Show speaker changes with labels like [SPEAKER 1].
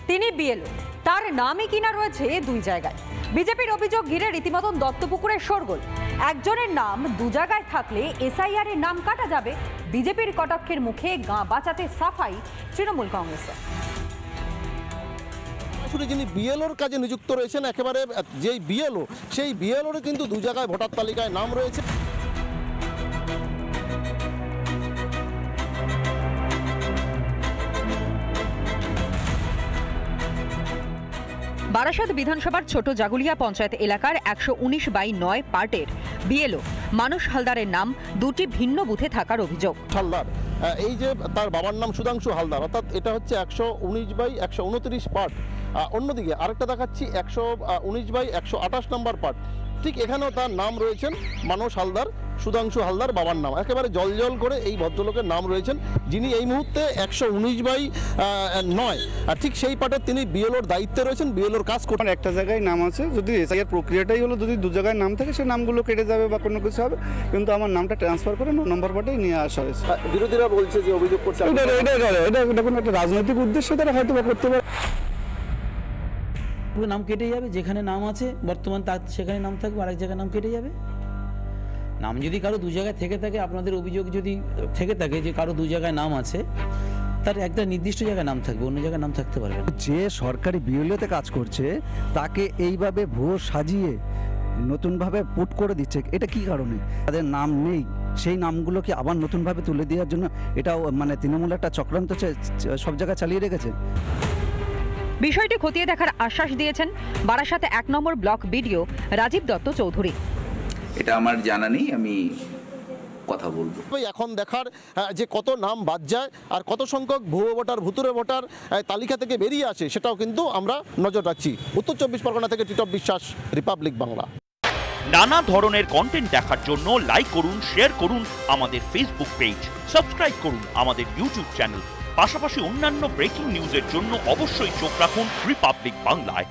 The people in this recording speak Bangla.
[SPEAKER 1] তিনি বিএলও, তার নামই কিনা রয়েছে দুই জায়গায়। বিজেপির অভিযোগ ঘিরে রীতিমতন দত্তপুকুরের শোরগোল। একজনের নাম দু জায়গায় থাকলে এসআইআর এর নাম কাটা যাবে। বিজেপির কটাক্ষের মুখে গাঁ বাঁচাতে সাফাই তৃণমূল কংগ্রেসের।
[SPEAKER 2] যিনি বিএলওর কাজে নিযুক্ত রয়েছেন, একেবারে যেই বিএলও, সেই বিএলওর কিন্তু দু জায়গায় ভোটার তালিকায় নাম রয়েছে।
[SPEAKER 1] বারাসাত বিধানসভার ছোট জাগুলিয়া পঞ্চায়েত এলাকার 119/9 পার্টের বিএলও মানস হালদারের নাম দুটি ভিন্ন বুথে থাকার অভিযোগ।
[SPEAKER 2] হালদার, এই যে তার বাবার নাম সুধাংশু হালদার, অর্থাৎ এটা হচ্ছে 119/129 পার্ট। অন্যদিকে আরেকটা দেখাচ্ছি 119/128 নম্বর পার্ট। ঠিক এখানেও তার নাম রয়েছেন মানস হালদার, সুধাংশু হালদার বাবার নাম। একেবারে জল করে এই ভদ্রলোকের নাম রয়েছেন, যিনি এই মুহূর্তে 119/9 আর ঠিক সেই পার্টের তিনি বিএলওর দায়িত্বে রয়েছেন, বিএলওর কাজ করছেন।
[SPEAKER 3] একটা জায়গায় নাম আছে, যদি এসআইআর প্রক্রিয়াটাই হলো যদি দু জায়গায় নাম থাকে, সে নামগুলো কেটে যাবে বা কোনো কিছু হবে, কিন্তু আমার নামটা ট্রান্সফার করে 9 নম্বর পার্টেই নিয়ে আসা হয়েছে।
[SPEAKER 2] বিরোধীরা বলছে যে অভিযোগ করছে
[SPEAKER 3] এটা কোনো একটা রাজনৈতিক উদ্দেশ্য তারা হয়তো বা করতে পারে।
[SPEAKER 4] নাম কেটে যাবে, যেখানে নাম আছে বর্তমান তার সেখানে নাম থাকবে, আরেক জায়গায় নাম কেটে যাবে। নাম যদি কারো দু জায়গায় থেকে থাকে, আপনাদের অভিযোগ যদি থেকে থাকে যে কারো দু জায়গায় নাম আছে, তার একটা নির্দিষ্ট জায়গায় নাম থাকবে, অন্য জায়গায় নাম থাকতে পারবে।
[SPEAKER 5] যে সরকারি বিএলওতে কাজ করছে তাকে এইভাবে ভুয়ো সাজিয়ে নতুনভাবে পুট করে দিচ্ছে, এটা কি কারণে? তাদের নাম নেই, সেই নামগুলোকে আবার নতুনভাবে তুলে দেওয়ার জন্য এটাও মানে তৃণমূল একটা চক্রান্ত সব জায়গায় চালিয়ে রেখেছে।
[SPEAKER 1] বিষয়টি খতিয়ে দেখার আশ্বাস দিয়েছেন বারাসাতে 1 নম্বর ব্লক বিডিও রাজীব দত্ত চৌধুরী।
[SPEAKER 6] এটা আমার জানা নেই, আমি কথা বলবো।
[SPEAKER 2] এখন দেখার যে কত নাম বাদ যায় আর কত সংখ্যক ভুয়ো ভোটার, ভুতুরে ভোটার তালিকা থেকে বেরিয়ে আসে, সেটাও কিন্তু আমরা নজর রাখছি। উত্তর 24 পরগনা থেকে টিটপ বিশ্বাস, রিপাবলিক বাংলা।
[SPEAKER 7] নানা ধরনের কন্টেন্ট দেখার জন্য লাইক করুন, শেয়ার করুন আমাদের ফেসবুক পেজ, সাবস্ক্রাইব করুন আমাদের ইউটিউব চ্যানেল। পাশাপাশি অন্যান্য ব্রেকিং নিউজের জন্য অবশ্যই চোখ রাখুন রিপাবলিক বাংলায়।